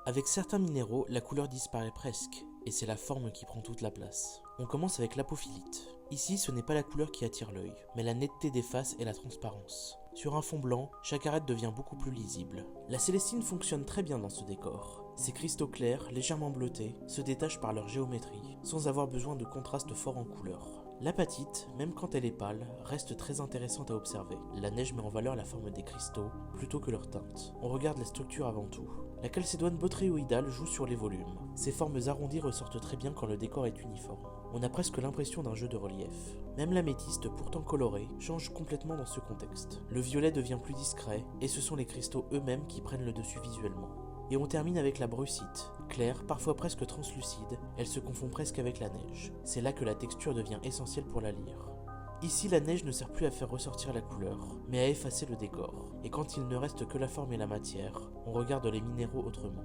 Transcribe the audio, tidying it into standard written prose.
Avec certains minéraux, la couleur disparaît presque, et c'est la forme qui prend toute la place. On commence avec l'apophilite. Ici, ce n'est pas la couleur qui attire l'œil, mais la netteté des faces et la transparence. Sur un fond blanc, chaque arête devient beaucoup plus lisible. La célestine fonctionne très bien dans ce décor. Ces cristaux clairs, légèrement bleutés, se détachent par leur géométrie, sans avoir besoin de contraste fort en couleur. L'apatite, même quand elle est pâle, reste très intéressante à observer. La neige met en valeur la forme des cristaux, plutôt que leur teinte. On regarde la structure avant tout. La chalcédoine botryoïdale joue sur les volumes. Ses formes arrondies ressortent très bien quand le décor est uniforme. On a presque l'impression d'un jeu de relief. Même l'améthyste, pourtant coloré, change complètement dans ce contexte. Le violet devient plus discret, et ce sont les cristaux eux-mêmes qui prennent le dessus visuellement. Et on termine avec la brucite. Claire, parfois presque translucide, elle se confond presque avec la neige. C'est là que la texture devient essentielle pour la lire. Ici, la neige ne sert plus à faire ressortir la couleur, mais à effacer le décor. Et quand il ne reste que la forme et la matière, on regarde les minéraux autrement.